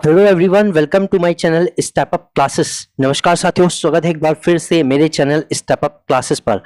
Hello everyone, welcome to my channel step up classes. नमस्कार साथियों, स्वागत है एक बार फिर से मेरे चैनल स्टेप अप क्लासेस पर।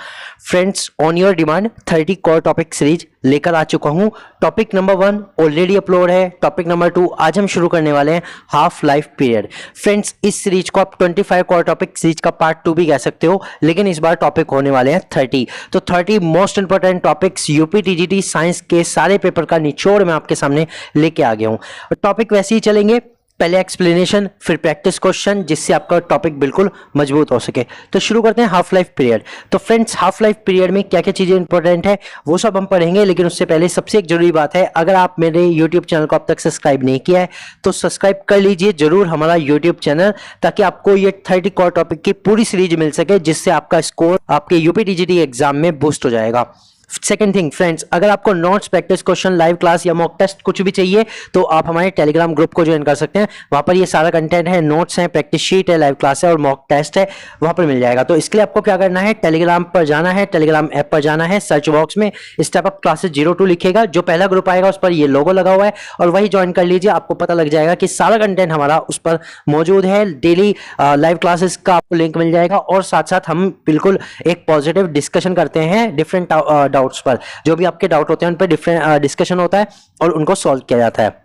Friends, on your demand 30 core topic series लेकर आ चुका हूं। टॉपिक नंबर 1 ऑलरेडी अपलोड है। टॉपिक नंबर 2 आज हम शुरू करने वाले हैं, हाफ लाइफ पीरियड। फ्रेंड्स, इस सीरीज को आप 25 कोर टॉपिक सीरीज का पार्ट 2 भी कह सकते हो, लेकिन इस बार टॉपिक होने वाले हैं 30। तो 30 most important topics UP TGT science के सारे पेपर का निचोड़ मैं आपके सामने लेके आ गया हूं। टॉपिक वैसे ही चलेंगे, पहले एक्सप्लेनेशन फिर प्रैक्टिस क्वेश्चन, जिससे आपका टॉपिक बिल्कुल मजबूत हो सके। तो शुरू करते हैं हाफ लाइफ पीरियड। तो फ्रेंड्स, हाफ लाइफ पीरियड में क्या क्या चीजें इंपॉर्टेंट है वो सब हम पढ़ेंगे, लेकिन उससे पहले सबसे एक जरूरी बात है, अगर आप मेरे यूट्यूब चैनल को अब तक सब्सक्राइब नहीं किया है तो सब्सक्राइब कर लीजिए जरूर हमारा यूट्यूब चैनल, ताकि आपको ये 30 कोर टॉपिक की पूरी सीरीज मिल सके, जिससे आपका स्कोर आपके यूपी टीजीटी एग्जाम में बूस्ट हो जाएगा। सेकंड थिंग फ्रेंड्स, अगर आपको notes, practice question, live class या मॉक टेस्ट कुछ भी चाहिए तो आप हमारे टेलीग्राम ग्रुप को ज्वाइन कर सकते हैं। वहां पर ये सारा कंटेंट है, नोट्स हैं, प्रैक्टिस शीट है, लाइव क्लास है और मॉक टेस्ट है, वहां पर मिल जाएगा। तो इसके लिए आपको क्या करना है, टेलीग्राम पर जाना है, टेलीग्राम ऐप पर जाना है, सर्च बॉक्स में स्टेप अप क्लासेस 02 लिखेगा, जो पहला ग्रुप आएगा उस पर ये लोगो लगा हुआ है और वही ज्वाइन कर लीजिए। आपको पता लग जाएगा कि सारा कंटेंट हमारा उस पर मौजूद है। डेली लाइव क्लासेस का आपको लिंक मिल जाएगा और साथ साथ हम बिल्कुल एक पॉजिटिव डिस्कशन करते हैं डिफरेंट डाउट्स पर। जो भी आपके डाउट होते हैं उन पर डिफरेंट डिस्कशन होता है और उनको सॉल्व किया जाता है।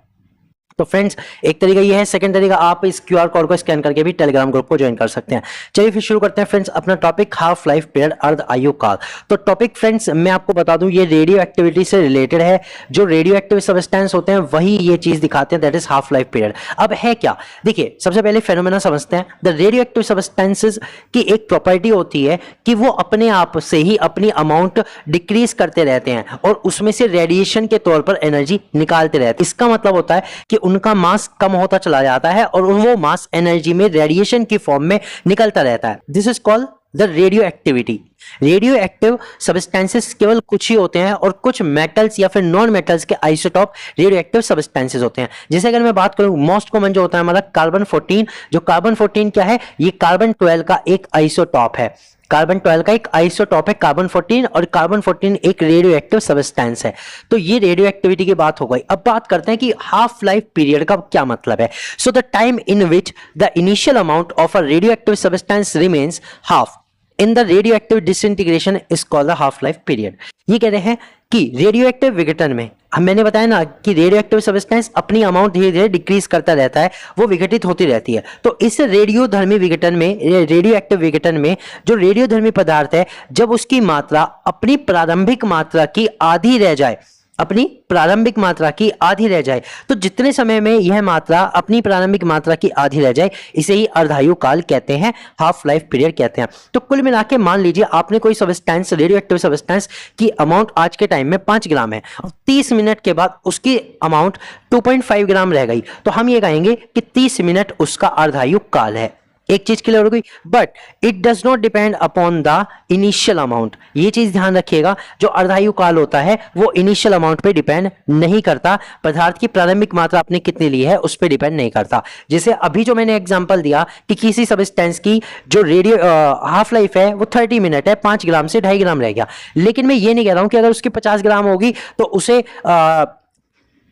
तो फ्रेंड्स, एक तरीका ये है। सेकंड तरीका, आप इस क्यूआर कोड को स्कैन करके भी टेलीग्राम ग्रुप को ज्वाइन कर सकते हैं। चलिए फिर शुरू करते हैं फ्रेंड्स अपना टॉपिक, हाफ लाइफ पीरियड, अर्ध आयु काल। तो टॉपिक फ्रेंड्स मैं आपको बता दूं, ये रेडियो एक्टिविटी से रिलेटेड है। जो रेडियो एक्टिव सब्सटेंस होते हैं वही ये चीज दिखाते हैं, that is half life period. अब है क्या, देखिए सबसे पहले फेनोमेना समझते हैं। द रेडियो एक्टिव सब्सटेंसेस की एक प्रॉपर्टी होती है कि वो अपने आप से ही अपनी अमाउंट डिक्रीज करते रहते हैं और उसमें से रेडिएशन के तौर पर एनर्जी निकालते रहते हैं। इसका मतलब होता है कि उनका मास कम होता चला जाता है और वो मास एनर्जी में रेडिएशन की फॉर्म में निकलता रहता है। This is called the radio activity. Radio active substances केवल कुछ ही होते हैं और कुछ मेटल्स या फिर नॉन मेटल्स के आइसोटॉप रेडियो एक्टिव सब्सटेंसेस होते हैं। जैसे अगर मैं बात करूं, मोस्ट कॉमन जो होता है हमारा कार्बन 14। जो कार्बन 14 क्या है, ये कार्बन 12 का एक आइसोटॉप है। कार्बन 12 का एक आइसोटॉप है कार्बन 14, और कार्बन 14 एक रेडियो एक्टिव सब्सटेंस है। तो ये रेडियो एक्टिविटी की बात हो गई। अब बात करते हैं कि हाफ लाइफ पीरियड का क्या मतलब है। So the time in which the initial amount of a radio active substance remains half in the radioactive disintegration is called the half life period. ये कह रहे हैं कि रेडियोएक्टिव विघटन में, मैंने बताया ना कि रेडियोएक्टिव सब्सटेंस अपनी अमाउंट धीरे धीरे डिक्रीज करता रहता है, वो विघटित होती रहती है। तो इस रेडियोधर्मी विघटन में, रेडियोएक्टिव विघटन में जो रेडियोधर्मी पदार्थ है, जब उसकी मात्रा अपनी प्रारंभिक मात्रा की आधी रह जाए, अपनी प्रारंभिक मात्रा की आधी रह जाए, तो जितने समय में यह मात्रा अपनी प्रारंभिक मात्रा की आधी रह जाए, इसे ही अर्धायु काल कहते हैं, हाफ लाइफ पीरियड कहते हैं। तो कुल मिला के मान लीजिए आपने कोई सब्सटेंस, रेडियो एक्टिव सब्सटेंस की अमाउंट आज के टाइम में 5 ग्राम है और 30 मिनट के बाद उसकी अमाउंट 2.5 ग्राम रह गई, तो हम ये कहेंगे कि 30 मिनट उसका अर्धायु काल है। एक चीज क्लियर हो गई। But it does not depend upon the initial amount. ये चीज ध्यान रखिएगा, जो अर्धायु काल होता है वो इनिशियल अमाउंट पे डिपेंड नहीं करता, पदार्थ की प्रारंभिक मात्रा आपने कितनी ली है उस पे डिपेंड नहीं करता। जैसे अभी जो मैंने एग्जांपल दिया कि किसी सब्सटेंस की जो रेडियो हाफ लाइफ है वो 30 मिनट है, 5 ग्राम से 2.5 ग्राम रह गया, लेकिन मैं ये नहीं कह रहा हूं कि अगर उसकी 50 ग्राम होगी तो उसे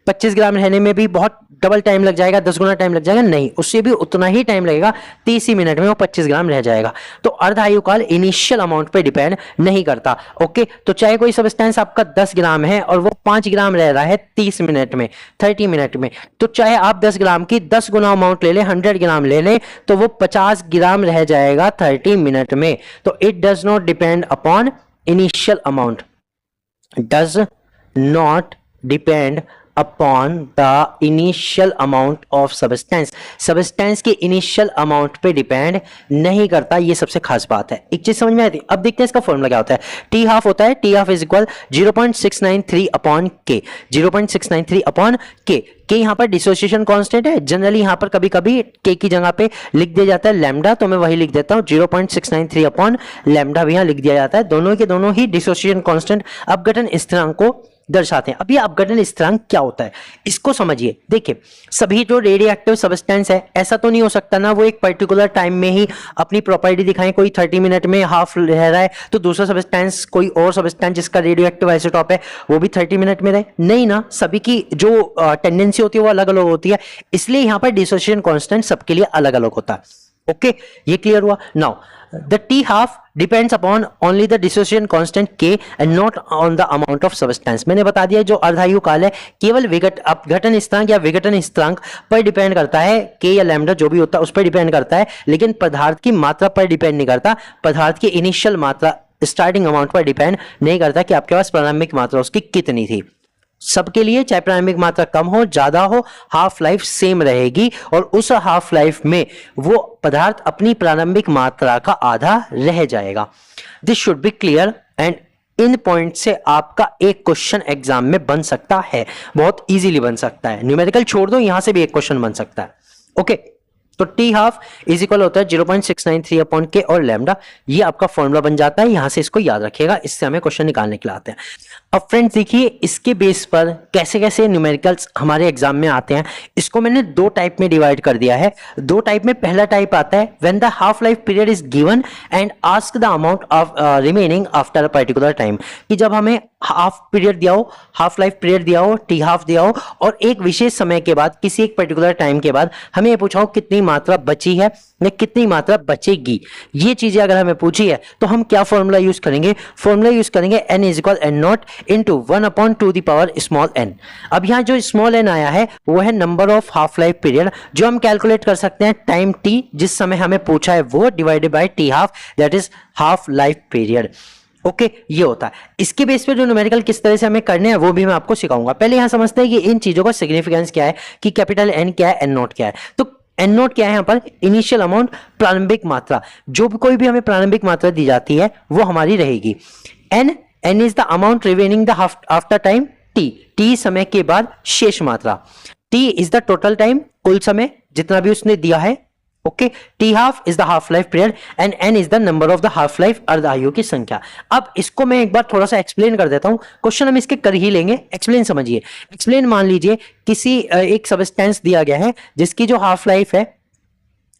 25 ग्राम रहने में भी बहुत डबल टाइम लग जाएगा, 10 गुना टाइम लग जाएगा। नहीं, उससे भी उतना ही टाइम लगेगा, 30 ही मिनट में वो 25 ग्राम रह जाएगा। तो अर्धायु काल इनिशियल अमाउंट पे डिपेंड नहीं करता। ओके, तो चाहे कोई सब्सटेंस आपका 10 ग्राम है और वो 5 ग्राम रह रहा है 30 मिनट में, 30 मिनट में, तो चाहे आप 10 ग्राम की 10 गुना अमाउंट ले लें, 100 ग्राम ले लें, तो वो 50 ग्राम रह जाएगा 30 मिनट में। तो it does not depend upon initial amount, does not depend upon the initial amount of substance. Substance के इनिशियल अमाउंट पे डिपेंड नहीं करता, ये सबसे खास बात है। एक चीज समझ में आती है। अब देखते हैं इसका फॉर्मूला क्या होता है। टी हाफ होता है, T half is equal 0.693 upon के, 0.693 अपॉन के। के यहाँ पर डिसोसिएशन कांस्टेंट है, जनरली यहाँ पर कभी कभी के की जगह पे लिख दिया जाता है लैम्डा, तो मैं वही लिख देता हूँ 0.693 अपॉन लैम्डा भी यहाँ लिख दिया जाता है। दोनों के दोनों ही डिसोसिएशन कांस्टेंट, अपघटन स्थिरांक को दर्शाते हैं। अब ये अपघटन स्थिरांक क्या होता है इसको समझिए। देखिए, सभी जो रेडियो एक्टिव सब्सटेंस है, ऐसा तो नहीं हो सकता ना वो एक पर्टिकुलर टाइम में ही अपनी प्रॉपर्टी दिखाएं। कोई 30 मिनट में हाफ रह रहा है तो दूसरा सब्सटेंस, कोई और सब्सटेंस जिसका रेडियो एक्टिव आइसोटॉप है वो भी 30 मिनट में रहे, नहीं ना। सभी की जो टेंडेंसी होती है वो अलग अलग होती है, इसलिए यहां पर डिसोसिएशन कांस्टेंट सबके लिए अलग अलग होता है। ओके, ये क्लियर हुआ। Now the T half depends upon only the dissociation constant K and not on the amount of substance। मैंने बता दिया जो अर्धायु काल है केवल अपघटन स्थिरांक या विघटन स्थिरांक पर डिपेंड करता है, K या लैम्डा जो भी होता है उस पर डिपेंड करता है, लेकिन पदार्थ की मात्रा पर डिपेंड नहीं करता। पदार्थ की इनिशियल मात्रा, स्टार्टिंग अमाउंट पर डिपेंड नहीं करता कि आपके पास प्रारंभिक मात्रा उसकी कितनी थी। सबके लिए चाहे प्रारंभिक मात्रा कम हो ज्यादा हो, हाफ लाइफ सेम रहेगी और उस हाफ लाइफ में वो पदार्थ अपनी प्रारंभिक मात्रा का आधा रह जाएगा। This should be clear and in point से आपका एक क्वेश्चन एग्जाम में बन सकता है, बहुत इजीली बन सकता है। न्यूमेरिकल छोड़ दो, यहां से भी एक क्वेश्चन बन सकता है। ओके, तो टी हाफ इज इक्वल होता है 0.693 अपॉन के और लैम्डा। ये आपका फॉर्मूला बन जाता है, यहां से इसको याद रखिएगा, इससे हमें क्वेश्चन निकालने के लिए आते हैं। अब फ्रेंड्स देखिए, इसके बेस पर कैसे कैसे न्यूमेरिकल्स हमारे एग्जाम में आते हैं, इसको मैंने दो टाइप में डिवाइड कर दिया है। दो टाइप में पहला टाइप आता है when the half life period is given and ask the amount of remaining after a particular time, कि जब हमें हाफ पीरियड दिया हो, हाफ लाइफ पीरियड दिया हो, टी हाफ दिया हो और एक विशेष समय के बाद, किसी एक पर्टिकुलर टाइम के बाद हमें ये पूछा हो कितनी मात्रा बची है या कितनी मात्रा बचेगी। ये चीजें अगर हमें पूछी है तो हम क्या फॉर्मूला यूज करेंगे? फॉर्मूला यूज करेंगे n is equal n not into 1/2 small n। अब यहाँ जो स्मॉल n आया है वो है number of half life period, जो हम कैलकुलेट कर सकते हैं टाइम t जिस समय हमें पूछा है वो, divided by T half, that is half life period. Okay, ये होता है। इसके बेस पे जो न्यूमेरिकल किस तरह से हमें करने हैं वो भी मैं आपको सिखाऊंगा। पहले यहां समझते हैं कि इन चीजों का सिग्निफिकेंस क्या है, कि कैपिटल एन क्या है, एन नोट क्या है। तो एन नोट क्या है यहाँ पर? इनिशियल अमाउंट, प्रारंभिक मात्रा। जो भी कोई भी हमें प्रारंभिक मात्रा दी जाती है वो हमारी रहेगी। N is the amount remaining the after time T, T समय के बाद शेष मात्रा। T is the total time, कुल समय जितना भी उसने दिया है। Okay, T half is the half life period and N is the number of the half life, अर्धायु की संख्या। अब इसको मैं एक बार थोड़ा सा एक्सप्लेन कर देता हूं, क्वेश्चन हम इसके कर ही लेंगे। एक्सप्लेन समझिए। एक्सप्लेन, मान लीजिए किसी एक सब्सटेंस दिया गया है जिसकी जो हाफ लाइफ है,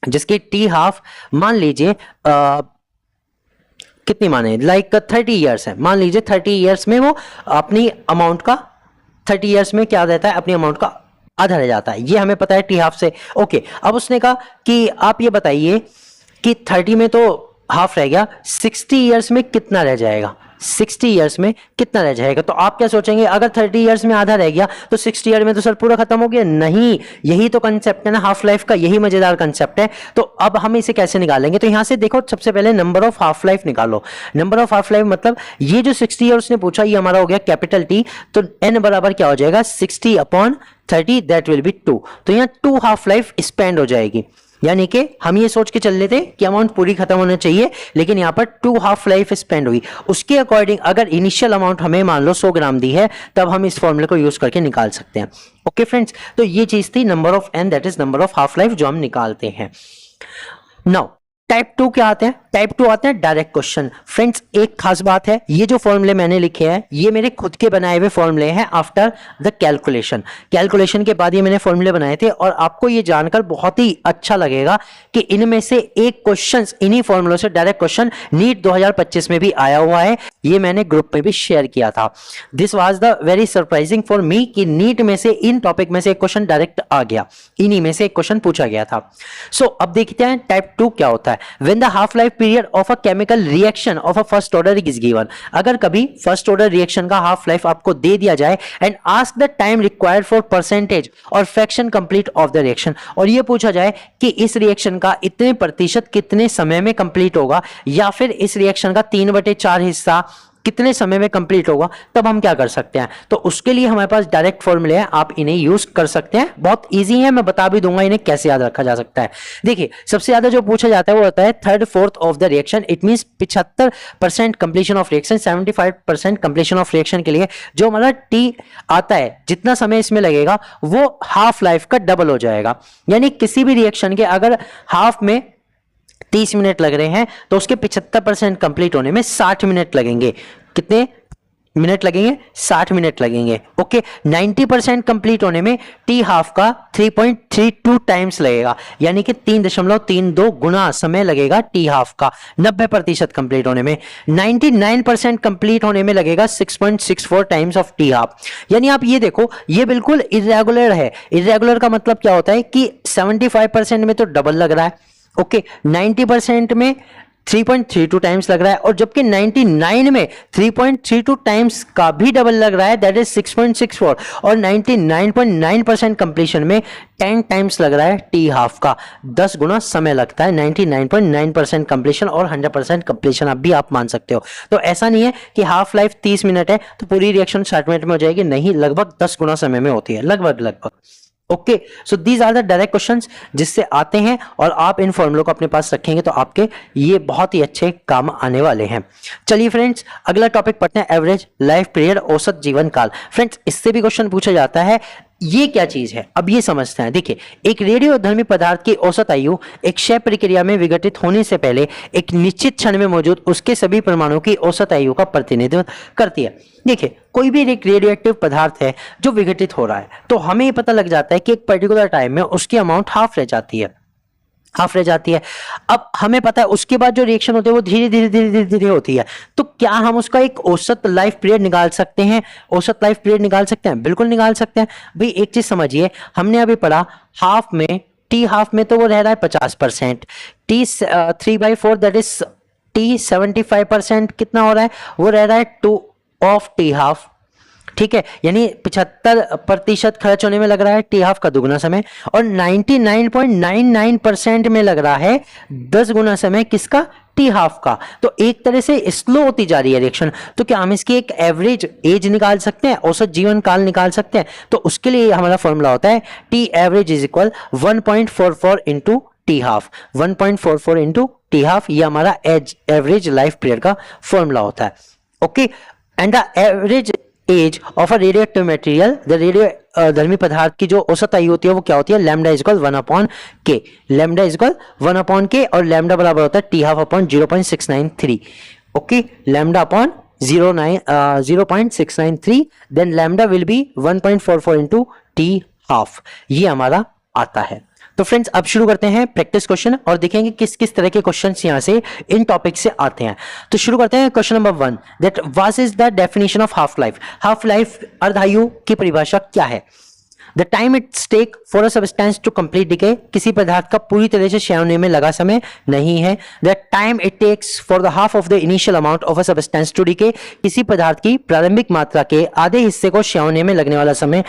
जिसकी टी हाफ मान लीजिए कितनी माने, लाइक 30 ईयर्स है। मान लीजिए 30 ईयर्स में वो अपनी अमाउंट का, 30 ईयर्स में क्या रहता है, अपनी अमाउंट का आधा रह जाता है। ये हमें पता है टी हाफ से। ओके, अब उसने कहा कि आप ये बताइए कि 30 में तो हाफ रह गया, 60 ईयर्स में कितना रह जाएगा, 60 ईयर्स में कितना रह जाएगा। तो आप क्या सोचेंगे, अगर 30 ईयर्स में आधा रह गया तो 60 ईयर में तो सर पूरा खत्म हो गया। नहीं, यही तो कंसेप्ट है ना हाफ लाइफ का, यही मजेदार कंसेप्ट है। तो अब हम इसे कैसे निकालेंगे? तो यहां से देखो, सबसे पहले नंबर ऑफ हाफ लाइफ निकालो। नंबर ऑफ हाफ लाइफ मतलब ये जो 60 ईयर उसने पूछा, ये हमारा हो गया कैपिटल टी। तो एन बराबर क्या हो जाएगा, 60 अपॉन 30, दैट विल बी 2। तो यहाँ 2 हाफ लाइफ स्पेंड हो जाएगी। यानी कि हम ये सोच के चल लेते कि अमाउंट पूरी खत्म होना चाहिए, लेकिन यहाँ पर 2 हाफ लाइफ स्पेंड हुई। उसके अकॉर्डिंग अगर इनिशियल अमाउंट हमें मान लो 100 ग्राम दी है, तब हम इस फॉर्मूले को यूज करके निकाल सकते हैं। ओके फ्रेंड्स, तो ये चीज थी number of N, that is number of half life, जो हम निकालते हैं। नाउ टाइप 2 क्या आते हैं? टाइप 2 आते हैं डायरेक्ट क्वेश्चन। फ्रेंड्स एक खास बात है, ये जो फॉर्मूले मैंने लिखे हैं ये मेरे खुद के बनाए हुए फॉर्मूले हैं आफ्टर द कैलकुलेशन। कैलकुलेशन के बाद ये मैंने फॉर्मूले बनाए थे, और आपको ये जानकर बहुत ही अच्छा लगेगा कि इनमें से एक क्वेश्चन इन्हीं फॉर्मूलों से डायरेक्ट क्वेश्चन नीट 2025 में भी आया हुआ है। ये मैंने ग्रुप में भी शेयर किया था। This was the very surprising for me कि नीट में से इन टॉपिक में से एक क्वेश्चन डायरेक्ट आ गया, इन्हीं में से एक क्वेश्चन पूछा गया था। सो अब देखते हैं टाइप 2 क्या होता है। When the half life period of a chemical reaction of a first order is given, अगर कभी फर्स्ट ऑर्डर रिएक्शन का हाफ लाइफ आपको दे दिया जाए and ask the time required for percentage और fraction complete of the reaction, और ये पूछा जाए कि इस रिएक्शन का इतने प्रतिशत कितने समय में कंप्लीट होगा, या फिर इस रिएक्शन का 3/4 हिस्सा कितने समय में कंप्लीट होगा, तब हम क्या कर सकते हैं? तो उसके लिए हमारे पास डायरेक्ट फॉर्मूले हैं, आप इन्हें यूज कर सकते हैं। बहुत इजी है, मैं बता भी दूंगा इन्हें कैसे याद रखा जा सकता है। देखिए सबसे ज्यादा जो पूछा जाता है वो होता है 1/3 of the reaction. It means 75% completion of reaction, 75% completion of reaction के लिए जो हमारा टी आता है, जितना समय इसमें लगेगा वो हाफ लाइफ का डबल हो जाएगा। यानी किसी भी रिएक्शन के अगर हाफ में 30 मिनट लग रहे हैं तो उसके 75% कंप्लीट होने में 60 मिनट लगेंगे। कितने? मिनट लगेंगे, 60 मिनट लगेंगे। ओके, 90% कंप्लीट होने में टी हाफ का 3.32 टाइम्स लगेगा, यानी कि 3.32 गुना समय लगेगा टी हाफ का 90% कंप्लीट होने में। 99% कंप्लीट होने में लगेगा 6.64 टाइम्स ऑफ टी हाफ। यानी आप ये देखो, ये बिल्कुल इरेगुलर है। इरेगुलर का मतलब क्या होता है कि 75% में तो डबल लग रहा है, ओके, 90% में 3.32 टाइम्स लग रहा है, और जबकि 99 में 3.32 टाइम्स का भी डबल लग रहा है, दैट इज 6.64, और 99.9% कंप्लीशन में 10 टाइम्स लग रहा है टी हाफ का, 10 गुना समय लगता है 99.9% कंप्लीशन और 100% कंप्लीशन आप मान सकते हो। तो ऐसा नहीं है कि हाफ लाइफ 30 मिनट है तो पूरी रिएक्शन 60 मिनट में हो जाएगी, नहीं, लगभग 10 गुना समय में होती है, लगभग। Okay, so these are the direct questions जिससे आते हैं, और आप इन फॉर्मूलों को अपने पास रखेंगे तो आपके ये बहुत ही अच्छे काम आने वाले हैं। चलिए फ्रेंड्स, अगला टॉपिक पढ़ते हैं, एवरेज लाइफ पीरियड, औसत जीवन काल। फ्रेंड्स, इससे भी क्वेश्चन पूछा जाता है, ये क्या चीज है, अब ये समझते हैं। देखिए, एक रेडियोधर्मी पदार्थ की औसत आयु एक क्षय प्रक्रिया में विघटित होने से पहले एक निश्चित क्षण में मौजूद उसके सभी परमाणुओं की औसत आयु का प्रतिनिधित्व करती है। देखिए, कोई भी एक रेडियोएक्टिव पदार्थ है जो विघटित हो रहा है, तो हमें ये पता लग जाता है कि एक पर्टिकुलर टाइम में उसकी अमाउंट हाफ रह जाती है। अब हमें पता है उसके बाद जो रिएक्शन होते हैं वो धीरे होती है। तो क्या हम उसका एक औसत लाइफ पीरियड निकाल सकते हैं? बिल्कुल निकाल सकते हैं। भाई एक चीज समझिए, हमने अभी पढ़ा हाफ में, टी हाफ में तो वो रह रहा है 50%, टी 3/4 दैट इज टी 75% कितना हो रहा है, वो रह रहा है 2 ऑफ टी हाफ, ठीक है, यानी 75% खर्च होने में लग रहा है टी हाफ का दुगुना समय, और 99.99% में लग रहा है 10 गुना समय किसका, टी हाफ का। तो एक तरह से स्लो होती जा रही है रिएक्शन। तो क्या हम इसकी एक एवरेज एज निकाल सकते हैं, औसत जीवन काल निकाल सकते हैं? तो उसके लिए हमारा फॉर्मूला होता है T average is equal 1.44 into T half, 1.44 into T half, ये हमारा एवरेज लाइफ पीरियड का फॉर्मूला होता है। Okay, and the average age of a radioactive material, the रेडियोधर्मी पदार्थ की जो औसत आयु होती है वो क्या होती है, lambda is equal 1/k, lambda is equal 1/k, और लैम्डा बराबर होता है T half upon 0.693। Okay, lambda upon 0.693, then lambda will be 1.44 into T half, ये हमारा आता है। तो फ्रेंड्स, अब शुरू करते हैं प्रैक्टिस क्वेश्चन और देखेंगे किस किस तरह के क्वेश्चंस यहां से इन टॉपिक से आते हैं। तो शुरू करते हैं question number 1, that what is the definition of half life. Half life अर्धायु की परिभाषा क्या है? The time it's take for a substance to complete decay, किसी पदार्थ का पूरी तरह से क्षय होने में लगा समय नहीं है। The time it takes for the half of the initial amount of a substance to decay, किसी पदार्थ की प्रारंभिक मात्रा के आधे हिस्से को क्षय होने में लगने वाला समय।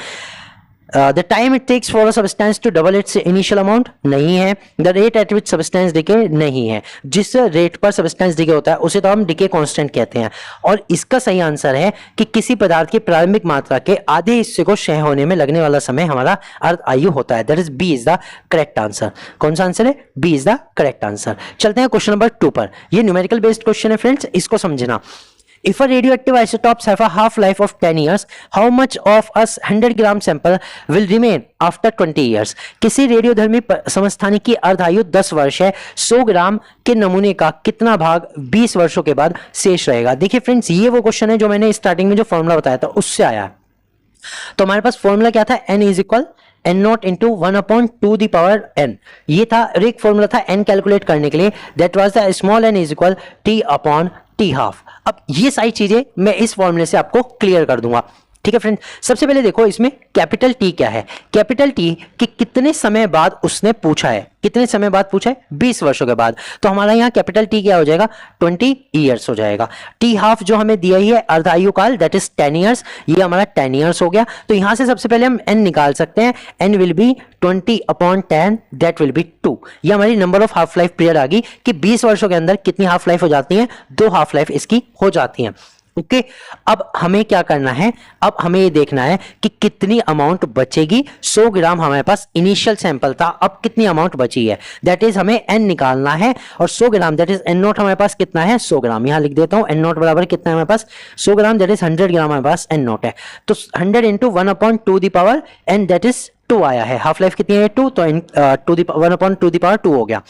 The time it takes for a substance to double its initial amount नहीं है। The rate at which substance decay नहीं है, जिस रेट पर सब्सटेंस डिके होता है उसे तो हम डिके कांस्टेंट कहते हैं। और इसका सही आंसर है कि किसी पदार्थ की प्रारंभिक मात्रा के आधे हिस्से को क्षय होने में लगने वाला समय हमारा अर्ध आयु होता है। That is B is the correct answer. कौन सा आंसर है? B is the correct answer. चलते हैं क्वेश्चन नंबर 2 पर। ये न्यूमेरिकल बेस्ड क्वेश्चन है फ्रेंड्स, इसको समझना। If a radioactive isotopes have a half-life of 10 years, how much of a 100-gram sample will remain after 20 years? किसी रेडियोधर्मी समस्थानिक की अर्धायु 10 वर्ष है, 100 ग्राम के नमूने का कितना भाग 20 वर्षों के बाद शेष रहेगा? देखिए फ्रेंड्स, ये वो क्वेश्चन है जो मैंने स्टार्टिंग में जो फॉर्मूला बताया था उससे आया। तो हमारे पास फॉर्मूला क्या था, n is equal n not into 1/2 the power n, ये था। एक फॉर्मूला था n कैलकुलेट करने के लिए, that was the small n is equal t upon T half. अब ये सारी चीजें मैं इस फॉर्मूले से आपको क्लियर कर दूंगा, ठीक है फ्रेंड। सबसे पहले देखो इसमें कैपिटल टी क्या है। कैपिटल टी कि कितने समय बाद उसने पूछा है, कितने समय बाद पूछा है, 20 वर्षों के बाद। तो हमारा यहाँ कैपिटल टी क्या हो जाएगा, 20 ईयर्स हो जाएगा। टी हाफ जो हमें दिया ही है अर्धायु काल, दैट इज 10 ईयर्स, ये हमारा 10 ईयर्स हो गया। तो यहाँ से सबसे पहले हम n निकाल सकते हैं, n will be 20/10, that will be 2। ये हमारी number of half life period आ गई कि 20 वर्षों के अंदर कितनी हाफ लाइफ हो जाती है, 2 हाफ लाइफ इसकी हो जाती है। ओके, अब हमें क्या करना है, अब हमें ये देखना है कि कितनी अमाउंट बचेगी। 100 ग्राम हमारे पास इनिशियल सैंपल था, अब कितनी अमाउंट बची है, दैट इज हमें n निकालना है। और 100 ग्राम दैट इज n नॉट हमारे पास कितना है, 100 ग्राम। यहां लिख देता हूं n नॉट बराबर कितना है हमारे पास, 100 ग्राम दैट इज 100 ग्राम हमारे पास n नॉट है। तो 100 into 1/2 the power n that is 2 आया है, हाफ लाइफ कितनी है 2, तो टू दी 1/2 हो गया।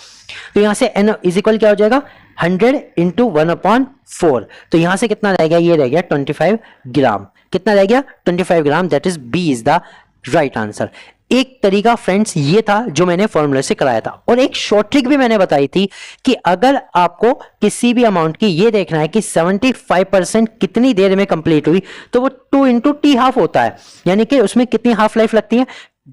तो यहाँ से n इज इक्वल क्या हो जाएगा 100 इंटू 1/4, तो यहाँ से कितना रह गया, ये रह गया 25 ग्राम, कितना रह गया 25 gram, that is B is the right answer. एक तरीका फ्रेंड्स ये था जो मैंने फॉर्मूले से कराया था, और एक शॉर्ट ट्रिक भी मैंने बताई थी कि अगर आपको किसी भी अमाउंट की ये देखना है कि 75% कितनी देर में कंप्लीट हुई, तो वो 2 इंटू टी हाफ होता है, यानी कि उसमें कितनी हाफ लाइफ लगती है,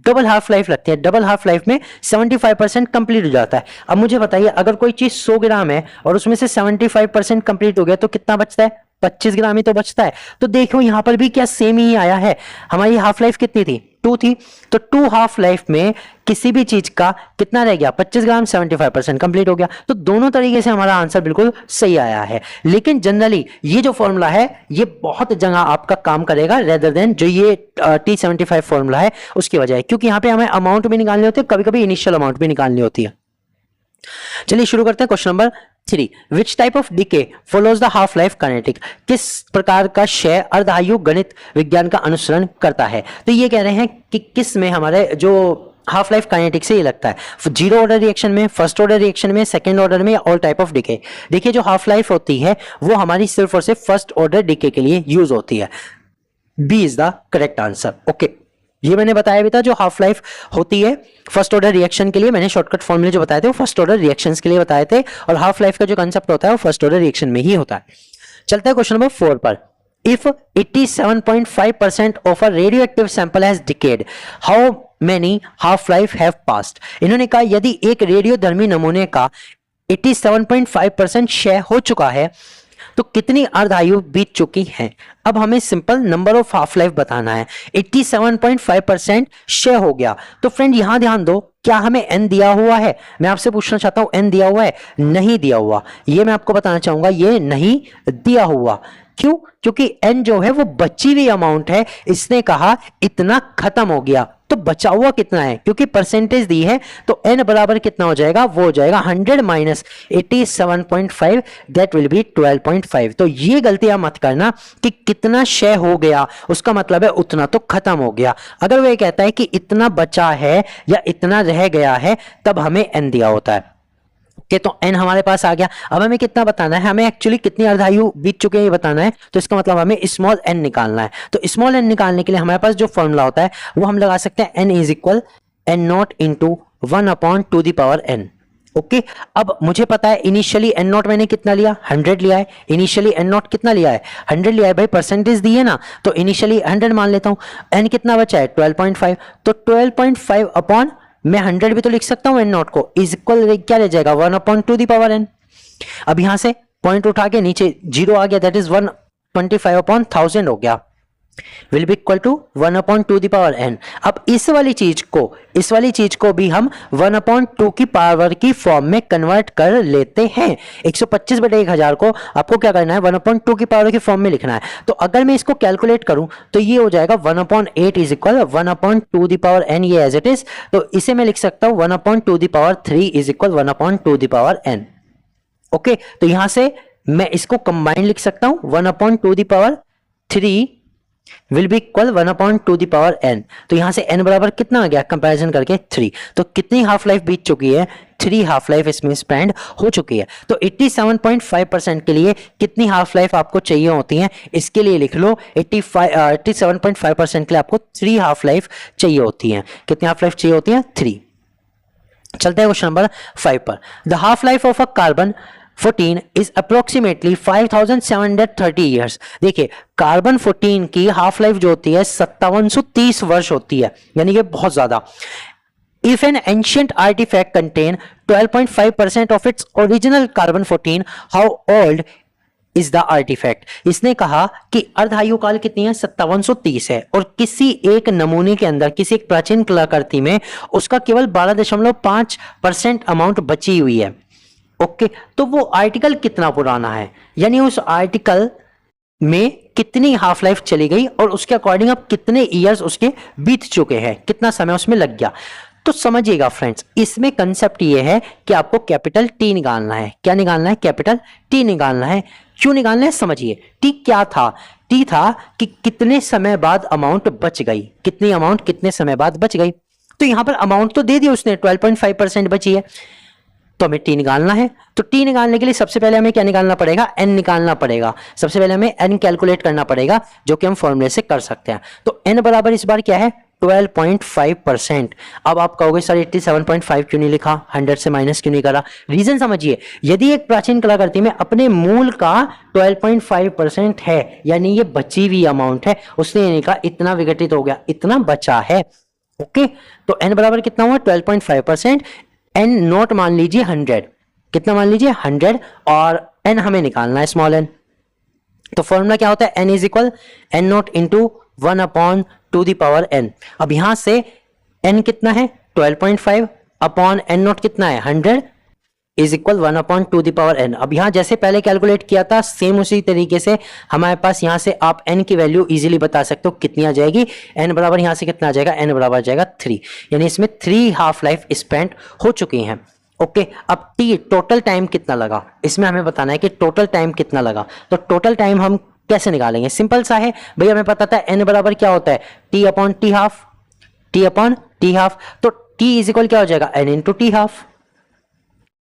डबल हाफ लाइफ लगती है। डबल हाफ लाइफ में 75% कंप्लीट हो जाता है। अब मुझे बताइए अगर कोई चीज 100 ग्राम है और उसमें से 75% कंप्लीट हो गया तो कितना बचता है, 25 ग्राम ही तो बचता है। तो देखो यहां पर भी क्या सेम ही आया है, हमारी हाफ लाइफ कितनी थी 2 थी, तो 2 हाफ लाइफ में किसी भी चीज का कितना रह गया 25 ग्राम, 75% कंप्लीट हो गया। तो दोनों तरीके से हमारा आंसर बिल्कुल सही आया है। लेकिन जनरली ये जो फॉर्मूला है ये बहुत जगह आपका काम करेगा रेदर देन जो ये T75 फॉर्मूला है उसकी वजह, क्योंकि यहाँ पे हमें अमाउंट भी निकालनी होती है, कभी कभी इनिशियल अमाउंट भी निकालनी होती है। चलिए शुरू करते हैं question number 3। Which type of decay follows the half life kinetic, किस प्रकार का क्षय अर्धायु गणित विज्ञान का अनुसरण करता है। तो ये कह रहे हैं कि किस में हमारे जो हाफ लाइफ काइनेटिक से ये लगता है, जीरो ऑर्डर रिएक्शन में, फर्स्ट ऑर्डर रिएक्शन में, सेकंड ऑर्डर में, या ऑल टाइप ऑफ डिके। देखिए जो हाफ लाइफ होती है वो हमारी सिर्फ और सिर्फ फर्स्ट ऑर्डर डिके के लिए यूज होती है। B is the correct answer. Okay, ये मैंने बताया भी था जो हाफ लाइफ होती है फर्स्ट ऑर्डर रिएक्शन के लिए, मैंने शॉर्टकट फॉर्मूले जो बताए थे वो फर्स्ट ऑर्डर रिएक्शंस के लिए बताए थे, और हाफ लाइफ का जो कंसेप्ट होता है वो फर्स्ट ऑर्डर रिएक्शन में ही होता है। चलते हैं क्वेश्चन नंबर 4 पर। If 87.5% of a radioactive sample has decade, how many half life have passed. इन्होंने कहा यदि एक रेडियोधर्मी नमूने का 87.5% क्षय हो चुका है तो कितनी अर्धायु बीत चुकी है। अब हमें simple number of half life बताना है। 87.5% क्षय हो गया, तो फ्रेंड यहां ध्यान दो, क्या हमें n दिया हुआ है, मैं आपसे पूछना चाहता हूं n दिया हुआ है, नहीं दिया हुआ, ये मैं आपको बताना चाहूंगा ये नहीं दिया हुआ। क्यों? क्योंकि n जो है वो बची हुई अमाउंट है, इसने कहा इतना खत्म हो गया, तो बचा हुआ कितना है, क्योंकि परसेंटेज दी है तो n बराबर कितना हो जाएगा, वो हो जाएगा 100 माइनस 87.5, दैट विल बी 12.5। तो ये गलतियां मत करना कि कितना क्षय हो गया, उसका मतलब है उतना तो खत्म हो गया। अगर वो कहता है कि इतना बचा है या इतना रह गया है तब हमें n दिया होता है। ओके, तो n हमारे पास आ गया। अब हमें कितना बताना है, हमें एक्चुअली कितनी अर्धायु बीत चुके हैं ये बताना है, तो इसका मतलब हमें स्मॉल n निकालना है। तो स्मॉल n निकालने के लिए हमारे पास जो फॉर्मूला होता है वो हम लगा सकते हैं n is equal n not into 1/2n। Okay, अब मुझे पता है इनिशियली n नॉट मैंने कितना लिया 100 लिया है, इनिशियली n नॉट कितना लिया है 100 लिया है भाई, परसेंटेज दी है ना, तो इनिशियली 100 मान लेता हूं। n कितना बचा है 12.5, तो 12.5 अपॉन मैं 100 भी तो लिख सकता हूं n नॉट को, इज इक्वल क्या रह जाएगा 1/2n। अब यहां से पॉइंट उठा के नीचे जीरो आ गया, दैट इज 125/1000 हो गया, will be equal to 1/2n। अब इस वाली चीज को भी हम 1/2 की पावर की फॉर्म में कन्वर्ट कर लेते हैं। 125/1000 को आपको क्या करना है 1/2 की पावर की फॉर्म में लिखना है। तो अगर मैं इसको कैलकुलेट करूं तो ये हो जाएगा 1/8 इज इक्वल 1/2n, ये एज इट इज। तो इसे मैं लिख सकता हूं 1/3 इज इक्वल 1/2n। ओके, तो यहां से मैं इसको कंबाइन लिख सकता हूं 1/3 विल बी इक्वल 1/2n। तो यहां से n बराबर कितना आ गया कंपैरिजन करके 3। तो कितनी हाफ लाइफ बीत चुकी है 3 हाफ लाइफ इसमें स्पेंड हो चुकी है। तो 87.5% के लिए कितनी हाफ लाइफ आपको चाहिए होती है, इसके लिए लिख लो 87.5% के लिए आपको 3 हाफ लाइफ चाहिए होती है। कितनी हाफ लाइफ चाहिए होती है 3। चलते हैं क्वेश्चन नंबर 5 पर। The half life of a carbon 14 is approximately 5730 years. देखिए कार्बन 14 की हाफ लाइफ जो होती है 5730 वर्ष होती है, यानी कि बहुत ज्यादा। If an ancient artifact contain 12.5% of its original carbon 14, how old is the artifact? इसने कहा कि अर्धायु काल कितनी है 5730 है, और किसी एक नमूने के अंदर किसी एक प्राचीन कलाकृति में उसका केवल 12.5% अमाउंट बची हुई है। ओके, तो वो आर्टिकल कितना पुराना है, यानी उस आर्टिकल में कितनी हाफ लाइफ चली गई और उसके अकॉर्डिंग अब कितने ईयर्स उसके बीत चुके हैं, कितना समय उसमें लग गया। तो समझिएगा फ्रेंड्स, इसमें कंसेप्ट ये है कि आपको कैपिटल टी निकालना है। क्या निकालना है? कैपिटल टी निकालना है। क्यों निकालना है समझिए। टी क्या था? टी था कि कितने समय बाद अमाउंट बच गई, कितनी अमाउंट कितने समय बाद बच गई। तो यहां पर अमाउंट तो दे दी उसने, 12.5% बची है, तो हमें टी निकालना है। तो टी निकालने के लिए सबसे पहले हमें क्या निकालना पड़ेगा, एन निकालना पड़ेगा। सबसे पहले हमें एन कैलकुलेट करना पड़ेगा, जो कि हम फॉर्मूले से कर सकते हैं। तो एन बराबर इस बार क्या है, 12.5%। अब आप कहोगे सर 87.5 क्यों नहीं लिखा, 100 से माइनस क्यों नहीं करा? रीजन समझिए, यदि एक प्राचीन कलाकृति में अपने मूल का 12.5% है, यानी ये बची हुई अमाउंट है, उसने ये कहा इतना विघटित हो गया, इतना बचा है। ओके, तो एन बराबर कितना हुआ, 12.5%। एन नोट मान लीजिए 100, कितना मान लीजिए 100, और एन हमें निकालना है स्मॉल एन। तो फॉर्मूला क्या होता है, N is equal N not into 1/2 n। अब यहां से n कितना है 12.5 अपॉन एन नोट कितना है 100 इज इक्वल 1/2 n। अब यहां जैसे पहले कैलकुलेट किया था सेम उसी तरीके से हमारे पास यहां से आप n की वैल्यू इजीली बता सकते हो कितनी आ जाएगी। n बराबर यहां से कितना आ जाएगा, n बराबर आ जाएगा 3, यानी इसमें 3 हाफ लाइफ स्पेंड हो चुकी हैं। ओके, अब टी टोटल टाइम कितना लगा, इसमें हमें बताना है कि टोटल टाइम कितना लगा। तो टोटल टाइम हम कैसे निकालेंगे, सिंपल सा है भाई, हमें पता था n बराबर क्या होता है, t upon T half, t upon T half. तो t इज इक्वल क्या हो जाएगा, n into T half,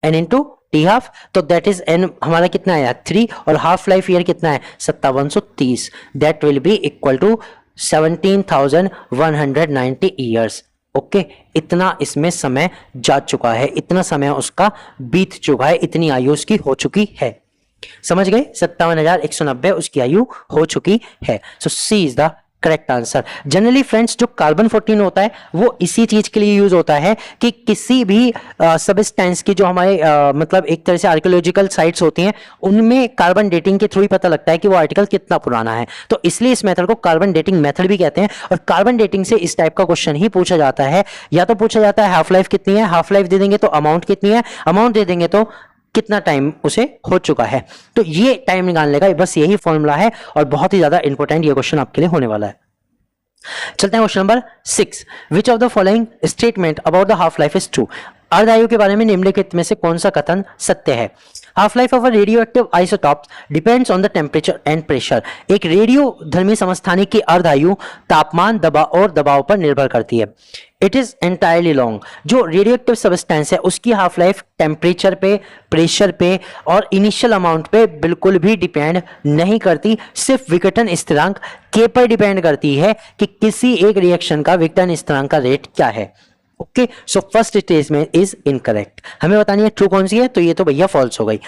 n into T half. तो दैट इज n हमारा कितना आया 3, और हाफ लाइफ ईयर कितना है 5730, that will be equal to 17,190 years. Okay, इतना इसमें समय जा चुका है, इतना समय उसका बीत चुका है, इतनी आयु उसकी हो चुकी है। समझ गए, 57,190 उसकी आयु हो चुकी है। So C is the correct answer. Generally friends जो कार्बन 14 होता है वो इसी चीज के लिए यूज होता है कि किसी भी सबस्टेंस की जो हमारे मतलब एक तरह से आर्कियोलॉजिकल साइट्स होती हैं उनमें कार्बन डेटिंग के थ्रू ही पता लगता है कि वो आर्टिकल कितना पुराना है। तो इसलिए इस मेथड को कार्बन डेटिंग मेथड भी कहते हैं। और कार्बन डेटिंग से इस टाइप का क्वेश्चन ही पूछा जाता है, या तो पूछा जाता है हाफ लाइफ कितनी है, हाफ लाइफ दे देंगे तो अमाउंट कितनी है, अमाउंट दे देंगे तो कितना टाइम उसे हो चुका है। तो ये टाइम निकालने का बस यही फॉर्मूला है और बहुत ही ज्यादा इंपॉर्टेंट ये क्वेश्चन आपके लिए होने वाला है। चलते हैं question number 6। Which of the following statement about the half life is true. अर्धआयु के बारे में निम्नलिखित में से कौन सा कथन सत्य है। Half life of a radioactive isotope depends on the temperature and pressure. एक रेडियोधर्मी समस्थानिक की अर्धआयु तापमान और दबाव पर निर्भर करती है। It is entirely long. जो रेडियोएक्टिव सब्सटेंस है उसकी हाफ लाइफ टेम्परेचर पे, प्रेशर पे और इनिशियल अमाउंट पे बिल्कुल भी डिपेंड नहीं करती, सिर्फ विघटन स्थिरांक के पर डिपेंड करती है कि किसी एक रिएक्शन का विघटन स्थिरांक का रेट क्या है। Okay, so first statement is incorrect. हमें बतानी है ट्रू कौन सी है, तो ये तो भैया फॉल्स हो गई।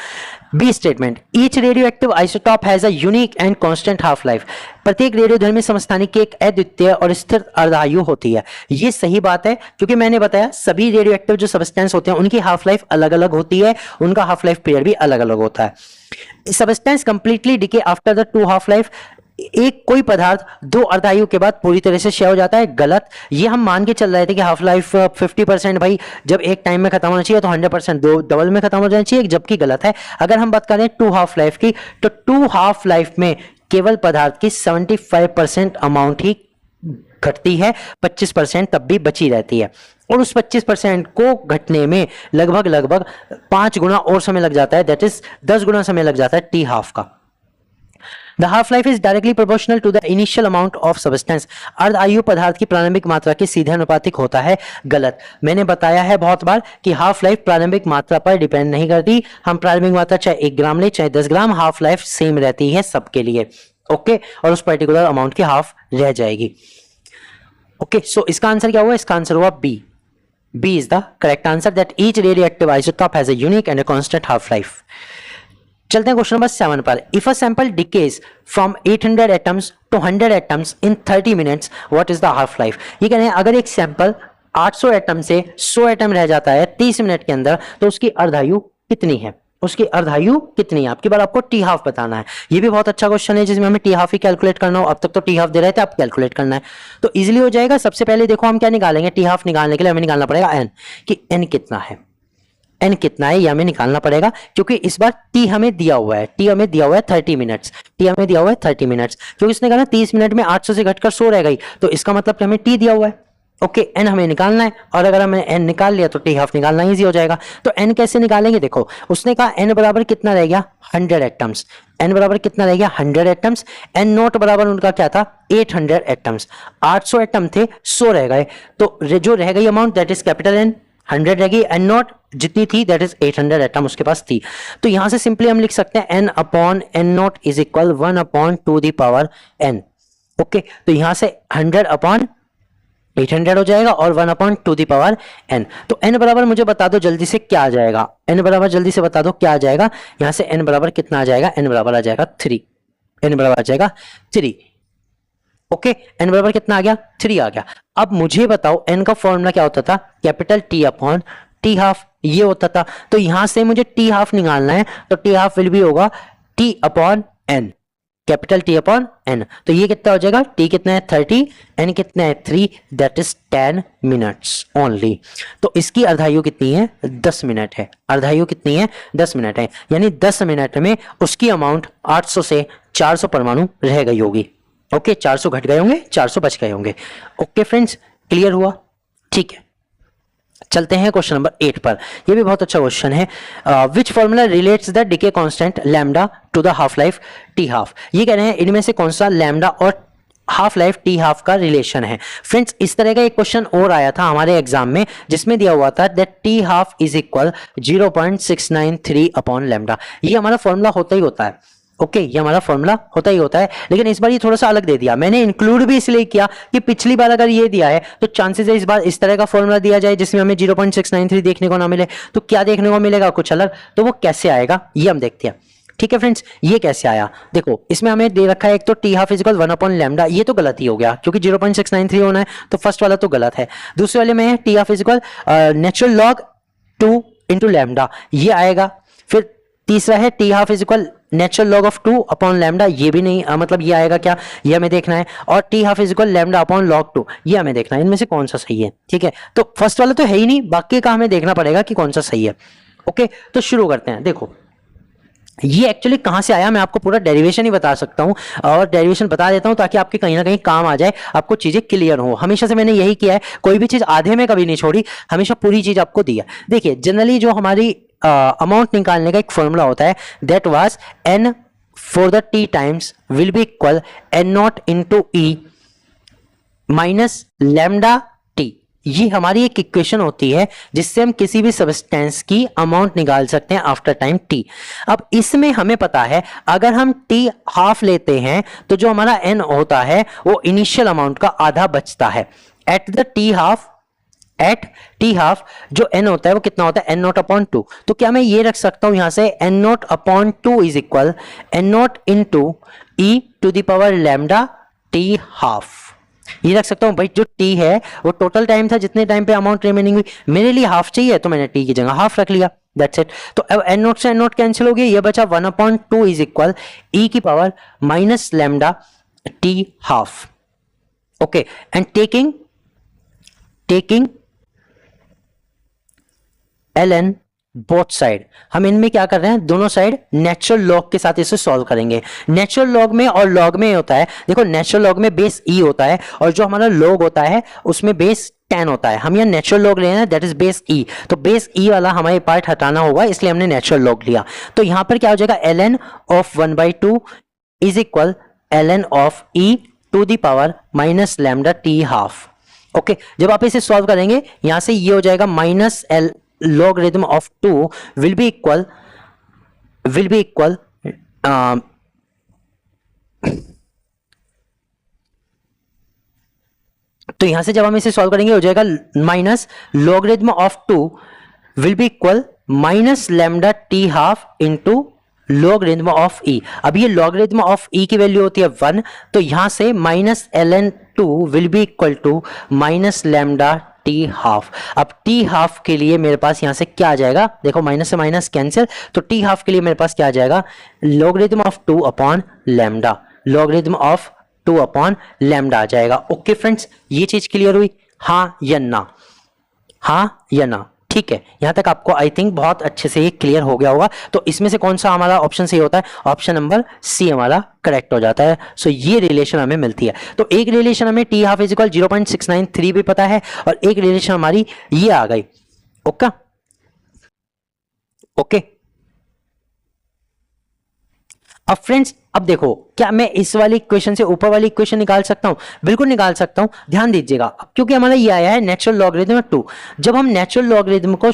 B statement, each radioactive isotope has a unique and constant half life. प्रत्येक रेडियोधर्मी समस्थानिक की एक अद्वितीय और स्थिर अर्धायु होती है। ये सही बात है क्योंकि मैंने बताया सभी रेडियोएक्टिव जो सब्सटेंस होते हैं उनकी हाफ लाइफ अलग अलग होती है, उनका हाफ लाइफ पीरियड भी अलग अलग होता है। Substance completely decay after the two half life. एक कोई पदार्थ दो अर्धायु के बाद पूरी तरह से क्षय हो जाता है, गलत। ये हम मान के चल रहे थे कि हाफ लाइफ 50% भाई जब एक टाइम में खत्म होना चाहिए तो 100% दो डबल में खत्म हो जाना चाहिए, जबकि गलत है। अगर हम बात करें टू हाफ लाइफ की तो टू हाफ लाइफ में केवल पदार्थ की 75% अमाउंट ही घटती है, 25% तब भी बची रहती है। और उस 25% को घटने में लगभग 5 गुना और समय लग जाता है, दैट इज 10 गुना समय लग जाता है टी हाफ का। The half life is directly proportional to the initial amount of substance. अर्धआयु पदार्थ की प्रारंभिक मात्रा के सीधे अनुपातिक होता है, गलत। मैंने बताया है बहुत बार कि हाफ लाइफ प्रारंभिक मात्रा पर डिपेंड नहीं करती। हम प्रारंभिक मात्रा चाहे 1 ग्राम ले चाहे 10 ग्राम, हाफ लाइफ सेम रहती है सबके लिए। ओके, और उस पर्टिकुलर अमाउंट की हाफ रह जाएगी। ओके, सो इसका आंसर क्या हुआ, इसका आंसर हुआ B. B is the correct answer, that each radioactive isotope has a unique and a constant half life. चलते हैं क्वेश्चन नंबर 7 पर। If a sample decays from 800 atoms to 100 atoms in 30 minutes, what is the half life. ये कह रहे हैं अगर एक sample 800 atom से 100 एटम रह जाता है 30 मिनट के अंदर तो उसकी अर्धायु कितनी है, उसकी अर्धायु कितनी है। आपकी बार आपको टी हाफ बताना है। ये भी बहुत अच्छा क्वेश्चन है जिसमें हमें टी हाफ ही कैलकुलेट करना हो। अब तक तो टी हाफ दे रहे थे, अब कैलकुलेट करना है तो इजीली हो जाएगा। सबसे पहले देखो हम क्या निकालेंगे, टी हाफ निकालने के लिए हमें निकालना पड़ेगा एन, कि एन कितना है, एन कितना है ये हमें निकालना पड़ेगा क्योंकि इस बार टी हमें दिया हुआ है, टी हमें दिया हुआ है 30 मिनट्स, टी हमें दिया हुआ है 30 मिनट्स, क्योंकि इसने कहा ना 30 मिनट में 800 से घटकर 100 रह गई, तो इसका मतलब कि हमें टी दिया हुआ है। ओके एन हमें निकालना है, और अगर हमने एन निकाल लिया तो टी हाफ निकालना इजी हो जाएगा। तो एन कैसे निकालेंगे, देखो उसने कहा एन बराबर कितना रह गया 100 एटम्स, एन बराबर कितना रह गया 100 एटम्स, एन नोट बराबर उनका क्या था 800 एटम्स, 800 एटम थे 100 रह गए, तो जो रह गई amount that is capital N 100 रह गई, एन नोट जितनी थी दैट इज 800 एटम उसके पास थी। तो यहां से सिंपली हम लिख सकते हैं N upon N not is equal 1 upon 2 the power N. Okay तो यहां से 100 अपॉन 800 हो जाएगा और 1 अपॉन 2 दी पावर n। तो n बराबर मुझे बता दो जल्दी से क्या आ जाएगा, n बराबर जल्दी से बता दो क्या आ जाएगा। यहां से n बराबर कितना आ जाएगा, n बराबर आ जाएगा 3, n बराबर आ जाएगा 3। ओके n बराबर कितना आ गया 3 आ गया। अब मुझे बताओ n का फॉर्मूला क्या होता था, capital T upon T half ये होता था। तो यहां से मुझे टी हाफ निकालना है, तो टी हाफ विल भी होगा T upon n, capital T upon n। तो ये कितना हो जाएगा, T कितना है 30, n कितना है 3, दैट इज 10 मिनट्स ओनली। तो इसकी अर्धायु कितनी है 10 मिनट है, अर्धायु कितनी है 10 मिनट है, यानी 10 मिनट में उसकी अमाउंट 800 से 400 परमाणु रह गई होगी। ओके 400 घट गए होंगे 400 बच गए होंगे। ओके फ्रेंड्स क्लियर हुआ, ठीक है चलते हैं क्वेश्चन नंबर 8 पर। ये भी बहुत अच्छा क्वेश्चन है। Which formula relates the decay constant lambda two the half life T half. ये कह रहे हैं इनमें से कौन सा लैम्डा और हाफ लाइफ टी हाफ का रिलेशन है। फ्रेंड्स इस तरह का एक क्वेश्चन और आया था हमारे एग्जाम में, जिसमें दिया हुआ था that T half is equal 0.693 upon lambda. ये हमारा फॉर्मूला होता ही होता है। ओके ये हमारा फॉर्मूला होता ही होता है, लेकिन इस बार ये थोड़ा सा अलग दे दिया। मैंने इंक्लूड भी इसलिए किया कि पिछली बार अगर ये दिया है तो चांसेस है इस बार इस तरह का फॉर्मूला दिया जाए जिसमें हमें 0.693 देखने को ना मिले। तो क्या देखने को मिलेगा, कुछ अलग। तो वो कैसे आएगा ये हम देखते हैं। ठीक है फ्रेंड्स ये कैसे आया, देखो इसमें हमें दे रखा है एक तो T half is equal 1 upon lambda, ये तो गलत ही हो गया क्योंकि 0.693 होना है, तो फर्स्ट वाला तो गलत है। दूसरे वाले में है T half is equal natural log 2 into lambda, ये आएगा। फिर तीसरा है T half is equal natural log of 2 upon lambda, ये भी नहीं मतलब ये आएगा क्या, ये हमें देखना है। और T half is equal lambda upon log 2, ये हमें देखना है इनमें से कौन सा सही है। ठीक है तो फर्स्ट वाला तो है ही नहीं, बाकी का हमें देखना पड़ेगा कि कौन सा सही है। ओके तो शुरू करते हैं। देखो ये एक्चुअली कहां से आया, मैं आपको पूरा डेरिवेशन ही बता सकता हूं और डेरिवेशन बता देता हूं ताकि आपके कहीं ना कहीं काम आ जाए, आपको चीजें क्लियर हो। हमेशा से मैंने यही किया है, कोई भी चीज आधे में कभी नहीं छोड़ी, हमेशा पूरी चीज आपको दी है। देखिए जनरली जो हमारी अमाउंट निकालने का एक फॉर्मूला होता है that was n for the t times will be equal n not into e minus lambda t। ये हमारी एक इक्वेशन होती है जिससे हम किसी भी सब्सटेंस की अमाउंट निकाल सकते हैं आफ्टर टाइम t। अब इसमें हमें पता है अगर हम t हाफ लेते हैं तो जो हमारा n होता है वो इनिशियल अमाउंट का आधा बचता है। एट टी हाफ जो n होता है वो कितना होता है n नॉट अपॉन 2। तो क्या मैं ये रख सकता हूं यहां से n not upon 2 is equal n not into e to the power lambda T half, ये रख सकता हूं। भाई जो t है वो टोटल टाइम था जितने टाइम पे अमाउंट रिमेनिंग हुई, मेरे लिए हाफ चाहिए तो मैंने t की जगह हाफ रख लिया, दैट्स इट। तो अब n नॉट से n नॉट कैंसिल हो गया, ये बचा 1 अपॉन 2 इज इक्वल e की power minus lambda T half. Okay and taking ln both side, हम इनमें क्या कर रहे हैं दोनों साइड नेचुरल लॉग के साथ इसे सॉल्व करेंगे। नेचुरल लॉग में और लॉग में होता है, देखो नेचुरल लॉग में बेस e होता है और जो हमारा लॉग होता है उसमें बेस 10 होता है। हम यहाँ नेचुरल लॉग ले रहे हैं दैट इज बेस e, तो बेस e वाला हमारे पार्ट हटाना होगा इसलिए हमने नेचुरल लॉग लिया। तो यहां पर क्या हो जाएगा ln of 1/2 is equal ln of e to the power minus lambda T half. Okay जब आप इसे सॉल्व करेंगे यहां से ये हो जाएगा minus l logarithm of 2 will be equal तो यहां से जब हम इसे सॉल्व करेंगे हो जाएगा minus logarithm of 2 will be equal minus lambda T half into logarithm of e। अब ये logarithm of e की वैल्यू होती है 1, तो यहां से minus ln 2 will be equal to minus lambda T half. अब टी हाफ के लिए मेरे पास यहां से क्या आ जाएगा, देखो माइनस से माइनस कैंसिल, तो टी हाफ के लिए मेरे पास क्या आ जाएगा logarithm of 2 upon lambda, logarithm of 2 upon lambda आ जाएगा। ओके फ्रेंड्स ये चीज क्लियर हुई, हाँ या ना, हाँ या ना। ठीक है, यहां तक आपको आई थिंक बहुत अच्छे से ये क्लियर हो गया होगा। तो इसमें से कौन सा हमारा ऑप्शन सही होता है? ऑप्शन नंबर सी हमारा करेक्ट हो जाता है। सो ये रिलेशन हमें मिलती है। तो एक रिलेशन हमें टी हाफ इज इक्वल 0.693 भी पता है और एक रिलेशन हमारी ये आ गई। Okay okay. अब फ्रेंड्स, अब देखो, क्या मैं इस वाली इक्वेशन से ऊपर वाली इक्वेशन निकाल सकता हूं? बिल्कुल निकाल सकता हूं। ध्यान दीजिएगा, क्योंकि हमारा ये आया है नेचुरल लॉगरिथम 2। जब हम नेचुरल लॉगरिथम को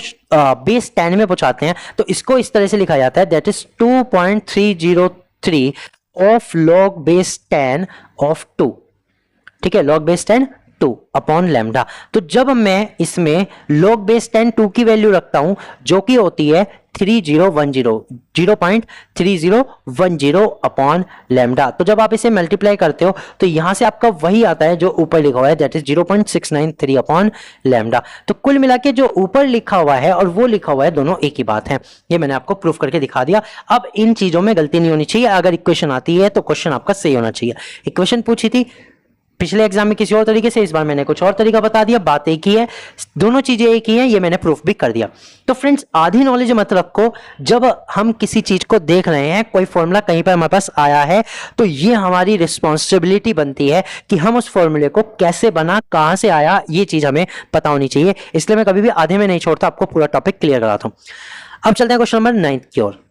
बेस 10 में पहुंचाते हैं तो इसको इस तरह से लिखा जाता है, that is 2.303 of log base 10 of 2। ठीक है, लॉग बेस 10 2 अपॉन लैम्डा। तो जब मैं इसमें लॉग बेस 10 2 की वैल्यू रखता हूं जो कि होती है 0.3010 अपॉन लैम्डा, तो जब आप इसे मल्टीप्लाई करते हो तो यहां से आपका वही आता है जो ऊपर लिखा हुआ है, दैट इज 0.693 अपॉन लैम्डा। तो कुल मिला के जो ऊपर लिखा हुआ है और वो लिखा हुआ है दोनों एक ही बात है। ये मैंने आपको प्रूफ करके दिखा दिया। अब इन चीजों में गलती नहीं होनी चाहिए। अगर इक्वेशन आती है तो क्वेश्चन आपका सही होना चाहिए। इक्वेशन पूछी थी पिछले एग्जाम में किसी और तरीके से, इस बार मैंने कुछ और तरीका बता दिया। बात एक ही है, दोनों चीजें एक ही हैं, ये मैंने प्रूफ भी कर दिया। तो फ्रेंड्स, आधी नॉलेज मत रखो। जब हम किसी चीज को देख रहे हैं, कोई फॉर्मूला कहीं पर हमारे पास आया है, तो ये हमारी रिस्पॉन्सिबिलिटी बनती है कि हम उस फॉर्मूले को कैसे बना, कहां से आया, ये चीज हमें पता होनी चाहिए। इसलिए मैं कभी भी आधे में नहीं छोड़ता, आपको पूरा टॉपिक क्लियर कराता हूं। अब चलते हैं क्वेश्चन नंबर 9 की ओर।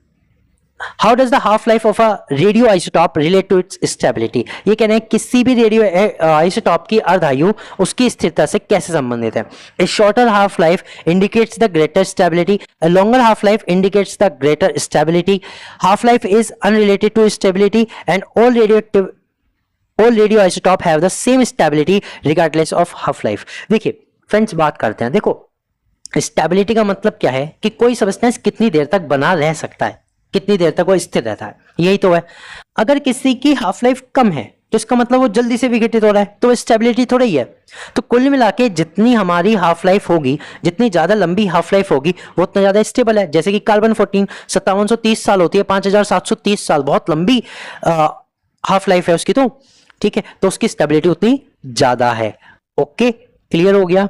How does the half life of a radioisotope relate to its stability? ये कहना है किसी भी रेडियो आइसोटॉप की अर्धायु उसकी स्थिरता से कैसे संबंधित है। A shorter half life indicates the greater stability. A longer half life indicates the greater stability. Half life is unrelated to stability and all radioisotope have the same stability regardless of half life. देखिए friends, बात करते हैं। देखो, stability का मतलब क्या है कि कोई सब्सटेंस कितनी देर तक बना रह सकता है, कितनी देर तक वो स्थिर रहता है, यही तो है। अगर किसी की हाफ लाइफ कम है तो इसका मतलब वो जल्दी से विघटित हो रहा है, तो वो स्टेबिलिटी थोड़ी ही है। तो कुल मिला के जितनी हमारी हाफ लाइफ होगी, जितनी ज्यादा लंबी हाफ लाइफ होगी, वो उतना ज्यादा स्टेबल है। जैसे कि कार्बन 14 5730 साल होती है, 5730 साल बहुत लंबी हाफ लाइफ है उसकी। तो ठीक है, तो उसकी स्टेबिलिटी उतनी ज्यादा है। ओके, क्लियर हो गया?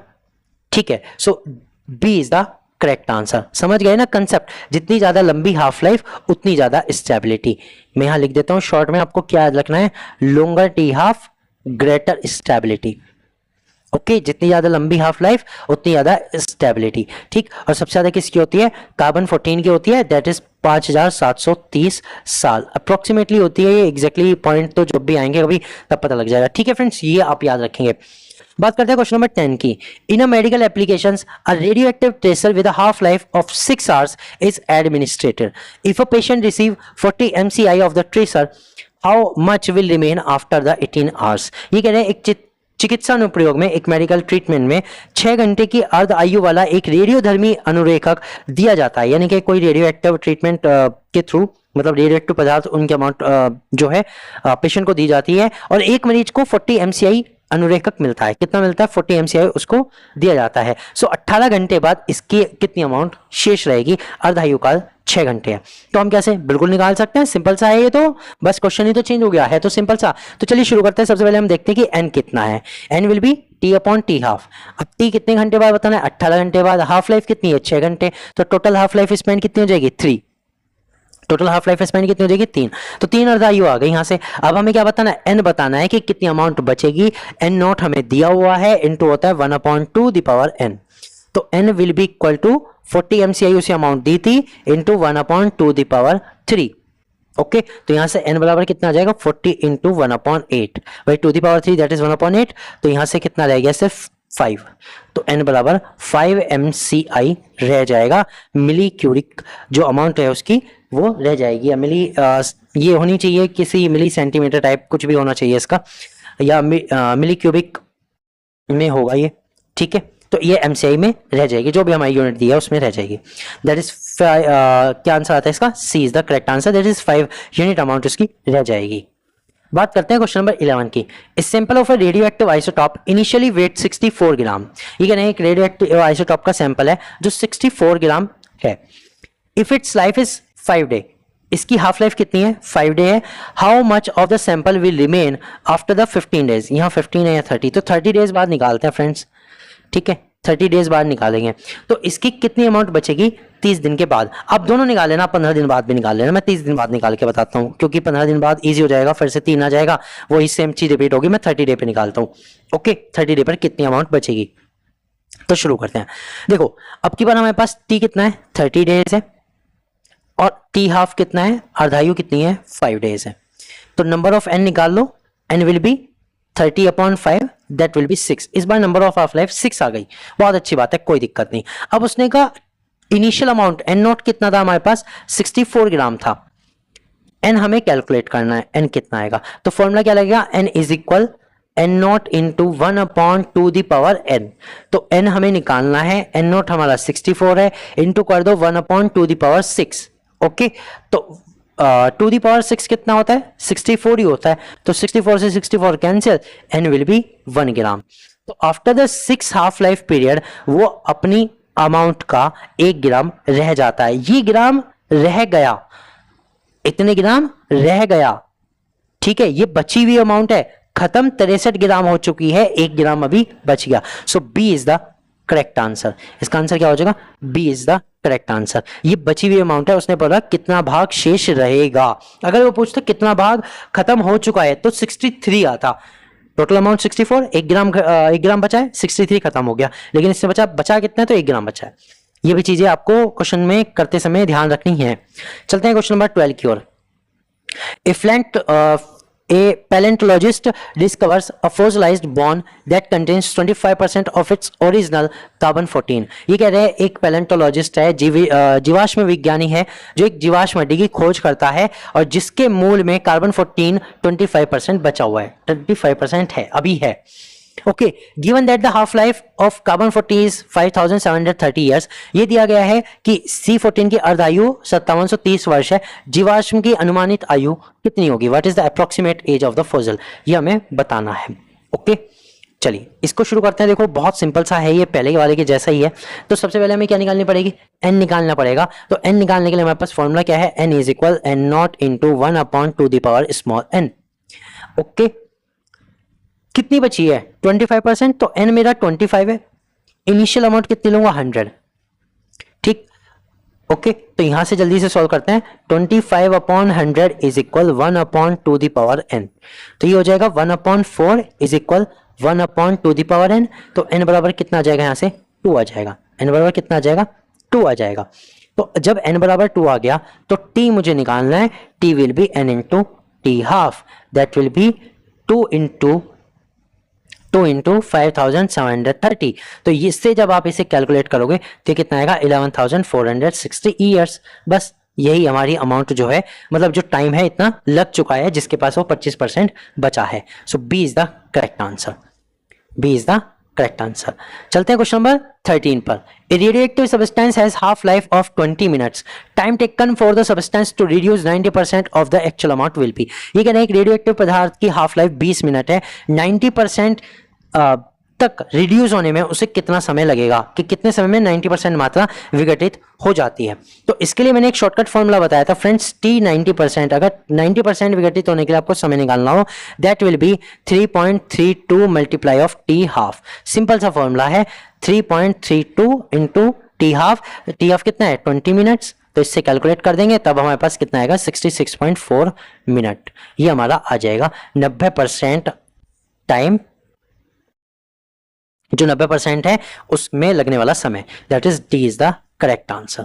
ठीक है, so B is the correct answer. समझ गए ना कंसेप्ट? जितनी ज्यादा लंबी हाफ लाइफ उतनी ज्यादा स्टेबिलिटी। मैं यहां लिख देता हूं शॉर्ट में, आपको क्या याद रखना है? Longer T half greater stability. Okay, जितनी ज्यादा लंबी हाफ लाइफ उतनी ज्यादा स्टेबिलिटी। ठीक, और सबसे ज्यादा किसकी होती है? कार्बन 14 की होती है, दैट इज 5730 साल अप्रोक्सीमेटली होती है। ये एग्जैक्टली पॉइंट तो जब भी आएंगे कभी तब पता लग जाएगा। ठीक है फ्रेंड्स, ये आप याद रखेंगे। बात करते हैं क्वेश्चन नंबर 10 की। In a medical applications a radioactive tracer with a half life of 6 hours is administered. If a patient receive 40 mci of the tracer, how much will remain after the 18 hours? ये कह रहे हैं एक चिकित्सा अनुप्रयोग में, एक मेडिकल ट्रीटमेंट में 6 घंटे की अर्ध आयु वाला एक रेडियोधर्मी अनुरेखक दिया जाता है। यानी कि कोई रेडियो एक्टिव ट्रीटमेंट के थ्रू, मतलब रेडियो एक्टिव पदार्थ उनके अमाउंट जो है पेशेंट को दी जाती है, और एक मरीज को 40 mci अनुरेखक मिलता है। कितना मिलता है? 40 mci उसको दिया जाता है। सो 18 घंटे बाद इसकी कितनी अमाउंट शेष रहेगी? अर्धायु काल 6 घंटे है। तो हम कैसे बिल्कुल निकाल सकते हैं, सिंपल सा है ये तो, बस क्वेश्चन ही तो चेंज हो गया है, तो सिंपल सा। तो चलिए शुरू करते हैं। सबसे पहले हम देखते हैं कि n कितना है। n will B t upon T half. अब t कितने घंटे बाद बताना है? 18 घंटे बाद। हाफ लाइफ कितनी है? 6 घंटे। तो टोटल हाफ लाइफ स्पेंड कितनी हो जाएगी? 3। टोटल हाफ लाइफ स्पेंड कितनी हो जाएगी? 3। तो 3 अर्धायु आ गई यहां से। अब हमें क्या बताना है? n बताना है कि कितनी अमाउंट बचेगी। n नॉट हमें दिया हुआ है, इनटू होता है 1/2 द पावर n। तो n will be equal to 40 mci उसे अमाउंट दी थी, इनटू 1/2 द पावर 3। ओके, तो यहां से n बराबर कितना आ जाएगा? 40 इंटू 1/8 भाई 2 द पावर 3 दैट इज 1/8। तो यहां से कितना रह गया? सिर्फ 5। तो n बराबर 5 mci रह जाएगा। मिली क्यूबिक जो अमाउंट है उसकी वो रह जाएगी। या मिली ये होनी चाहिए किसी मिली सेंटीमीटर टाइप कुछ भी होना चाहिए इसका, या मिली क्यूबिक में होगा ये। ठीक है, तो ये mci में रह जाएगी, जो भी हमारी यूनिट दी है उसमें रह जाएगी। दैट इज क्या आंसर आता है इसका? C is the correct answer. That is 5 unit amount उसकी रह जाएगी। बात करते हैं क्वेश्चन नंबर 11 की। इस sample of a radioactive isotope initially weight 64 gram. ये कहना है एक रेडियोएक्टिव आइसोटॉप का सैंपल है जो 64 ग्राम है। If it's life is 5 day, इसकी हाफ लाइफ कितनी है? 5 डे है। How much of the sample will remain after the 15 days? यहाँ 15 है या 30, तो 30 डेज बाद निकालते हैं फ्रेंड्स। ठीक है, 30 डेज बाद निकालेंगे तो इसकी कितनी अमाउंट बचेगी 30 दिन के बाद। आप दोनों निकाल लेना, 15 दिन बाद भी निकाल लेना, मैं 30 दिन बाद निकाल के बताता हूँ क्योंकि 15 दिन बाद इजी हो जाएगा, फिर से 3 आ जाएगा, वही सेम चीज रिपीट होगी। मैं 30 डे पे निकालता हूँ। ओके, 30 डे पर कितनी अमाउंट बचेगी तो शुरू करते हैं। देखो अब की बार हमारे पास टी कितना है 30 डेज है और टी हाफ कितना है, अर्धायु कितनी है 5 डेज है। तो नंबर ऑफ एन निकाल लो, N will be 30/5 that will be 6। इस बार नंबर ऑफ हाफ लाइफ 6 आ गई, बहुत अच्छी बात है, कोई दिक्कत नहीं। अब उसने कहा इनिशियल अमाउंट एन नॉट कितना था हमारे पास 64 ग्राम था। एन हमें कैलकुलेट करना है, एन कितना आएगा तो फॉर्मूला क्या लगेगा, N is equal N not into 1/2 the power N. तो एन हमें निकालना है, एन नॉट हमारा 64 है, इंटू कर दो 1/2 दी पावर 6। ओके, तो 2 दी पावर 6 कितना होता है 64 ही होता है, तो 64 से 64 कैंसिल, एन विल बी 1 ग्राम। तो after the 6 half life period वो अपनी अमाउंट का 1 ग्राम रह जाता है। ये ग्राम रह गया, इतने ग्राम रह गया, ठीक है, ये बची हुई अमाउंट है, खत्म 63 ग्राम हो चुकी है, 1 ग्राम अभी बच गया। So B is the correct answer. इसका आंसर क्या हो जाएगा, B is the correct answer. ये बची हुई अमाउंट है, उसने बोला कितना भाग शेष रहेगा। अगर वो पूछता कितना भाग खत्म हो चुका है तो 63 आता, टोटल अमाउंट 64, 1 ग्राम बचा है, 63 खत्म हो गया, लेकिन इससे बचा कितना है तो 1 ग्राम बचा है। ये भी चीजें आपको क्वेश्चन में करते समय ध्यान रखनी है। चलते हैं क्वेश्चन नंबर 12 की ओर। A paleontologist discovers a fossilized bone that contains 25% of its original carbon-14। ये कह रहे हैं एक पैलेंटोलॉजिस्ट है, जीवाश्म विज्ञानी है जो एक जीवाश्म हड्डी की खोज करता है और जिसके मूल में कार्बन 14 25% बचा हुआ है, 25% है, अभी है। Okay, given that the half life of carbon 14 is 5730 years. ये दिया गया है कि C14 की अर्धायु 5730 वर्ष है, जीवाश्म की अनुमानित आयु कितनी होगी, what is the approximate age of the fossil, ये हमें बताना है। ओके, चलिए इसको शुरू करते हैं। देखो बहुत सिंपल सा है, ये पहले वाले के जैसा ही है। तो सबसे पहले हमें क्या निकालनी पड़ेगी, एन निकालना पड़ेगा। तो एन निकालने के लिए हमारे पास फॉर्मूला क्या है, N is equal N not into 1/2 the power small N. Okay, कितनी बची है 25%, तो एन मेरा 25 है, इनिशियल अमाउंट कितनी लूंगा 100, ठीक। ओके, तो यहां से जल्दी से सॉल्व करते हैं। 25/100 is equal 1/2 the power N. तो ये हो जाएगा 1/4 is equal 1/2 the power N. तो एन बराबर कितना आ जाएगा, यहां से 2 आ जाएगा। एन बराबर कितना आ जाएगा, 2 आ जाएगा। तो जब एन बराबर 2 आ गया तो टी मुझे निकालना है, T will be N into T half, that will be 2 into 5730। तो इससे जब आप इसे कैलकुलेट करोगे तो कितना आएगा 11460 ईयर्स। बस यही हमारी अमाउंट जो है, मतलब जो टाइम है इतना लग चुका है, जिसके पास वो 25% बचा है। So B is the correct answer, B is the correct answer. चलते हैं क्वेश्चन नंबर 13 पर। A radioactive substance has half life of 20 minutes, time taken for the substance to reduce 90% of the actual amount will be. ये कह रहे हैं एक radioactive पदार्थ की हाफ लाइफ 20 मिनट है, 90% तक रिड्यूस होने में उसे कितना समय लगेगा, कि कितने समय में 90% मात्रा विघटित हो जाती है। तो इसके लिए मैंने एक शॉर्टकट फॉर्मूला बताया था फ्रेंड्स, टी 90%, अगर 90% विघटित होने के लिए आपको समय निकालना हो, that will B 3.32 multiply of T half. Simple सा फॉर्मूला है, 3.32 into T half. T half कितना है 20 मिनट्स, तो इससे कैलकुलेट कर देंगे, तब हमारे पास कितना आएगा 66.4 मिनट। ये हमारा आ जाएगा 90% टाइम, जो 90% है उसमें लगने वाला समय, that is D is the correct answer.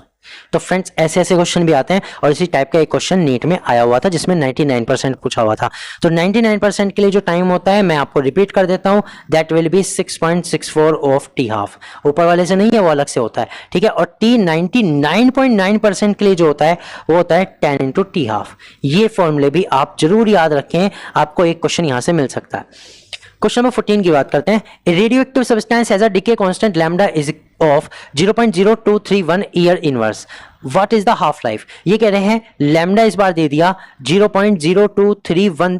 तो फ्रेंड्स ऐसे ऐसे क्वेश्चन भी आते हैं, और इसी टाइप का एक क्वेश्चन नीट में आया हुआ था जिसमें 99% पूछा हुआ था। तो 99% के लिए जो टाइम होता है मैं आपको रिपीट कर देता हूं, that will B 6.64 of T half. ऊपर वाले से नहीं है, वो अलग से होता है, ठीक है। और टी 99.9% के लिए जो होता है वो होता है 10 इंटू टी हाफ। ये फॉर्मूले भी आप जरूर याद रखें, आपको एक क्वेश्चन यहां से मिल सकता है। क्वेश्चन नंबर 14 की बात करते हैं। A radioactive substance has a decay constant lambda is of 0.0231 year inverse, what is the half life. ये कह रहे हैं लैम्डा इस बार दे दिया 0.0231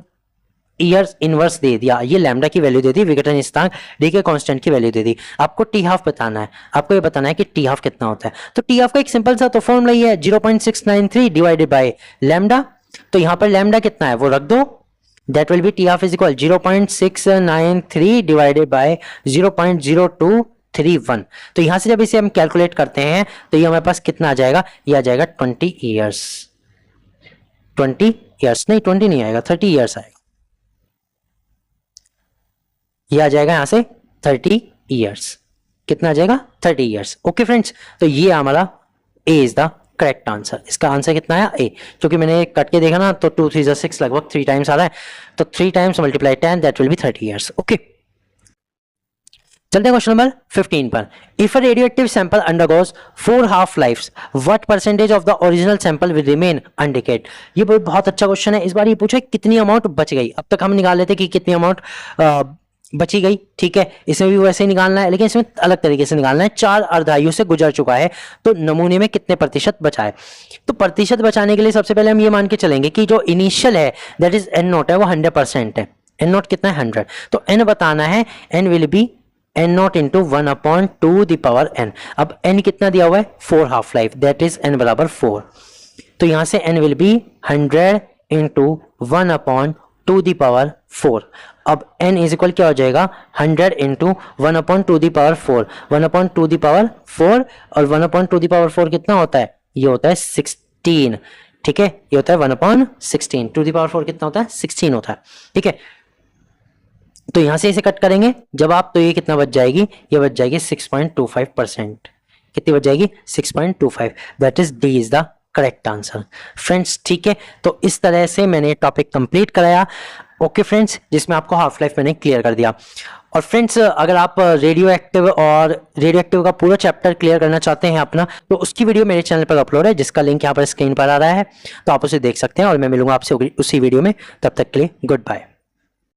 ईयर्स इनवर्स दे दिया, ये लैम्डा की वैल्यू दे दी, विघटन स्थिरांक डीके कांस्टेंट की वैल्यू दे दी। आपको टी हाफ बताना है, आपको ये बताना है कि टी हाफ कितना होता है। तो टी हाफ का एक सिंपल सा तो फॉर्मूला ही है 0.693 डिवाइडेड बाय लैम्डा। तो यहां पर लैम्डा कितना है वो रख दो, that will be T half is equal 0.693 divided by 0.0231 0.31। तो यहाँ से जब इसे हम कैलकुलेट करते हैं तो ये हमारे पास कितना आ जाएगा, ये आ जाएगा 20 ईयर्स। 20 ईयर्स नहीं, 20 नहीं आएगा, 30 ईयर्स आएगा। ये आ जाएगा यहाँ से 30 ईयर्स। कितना आ जाएगा, 30 ईयर्स। ओके फ्रेंड्स, तो ये हमारा ए इज द करेक्ट आंसर। इसका आंसर कितना आया, ए। क्योंकि मैंने कट के देखा ना तो 2 3 6 लगभग 3 टाइम्स आ रहा है, तो 3 times multiply 10 that will be 30 years. Okay, चलते हैं क्वेश्चन नंबर 15 पर। If a radioactive sample undergoes 4 half lifes, what percentage of the original sample will remain undecayed. ये बहुत अच्छा क्वेश्चन है। इस बार ये पूछा कितनी अमाउंट बच गई। अब तक हम निकाल लेते कि कितनी अमाउंट बची गई, ठीक है। इसमें भी वैसे ही निकालना है, लेकिन इसमें अलग तरीके से निकालना है। 4 अर्धायु से गुजर चुका है तो नमूने में कितने प्रतिशत बचा है। तो प्रतिशत बचाने के लिए सबसे पहले हम ये मान के चलेंगे कि जो इनिशियल है दैट इज एन नॉट है वो 100% है। एन नॉट कितना है, 100। तो एन बताना है, N will be N not into 1/2 the power N. अब एन कितना दिया हुआ है, 4 half life, that is N बराबर 4। तो यहां से N will be 100 into 1/2 the power 4। अब n इज इक्वल क्या हो जाएगा, 100 into 1/2 the power 4। 1/2 the power 4 और 1/2 दी पावर 4 कितना होता है, ये होता है 16, ठीक है। ये होता है 1/16। 2 दी पावर 4 कितना होता है, 16 होता है, ठीक है। तो यहां से इसे कट करेंगे जब आप, तो ये कितना बच जाएगी, ये बच जाएगी 6.25%। कितनी बच जाएगी, 6.25। That is D is the correct answer friends, ठीक है। तो इस तरह से मैंने टॉपिक कंप्लीट कराया। ओके फ्रेंड्स, जिसमें आपको हाफ लाइफ मैंने क्लियर कर दिया। और फ्रेंड्स, अगर आप रेडियो एक्टिव का पूरा चैप्टर क्लियर करना चाहते हैं अपना, तो उसकी वीडियो मेरे चैनल पर अपलोड है, जिसका लिंक यहाँ पर स्क्रीन पर आ रहा है, तो आप उसे देख सकते हैं। और मैं मिलूंगा आपसे उसी वीडियो में। तब तक के लिए गुड बाय।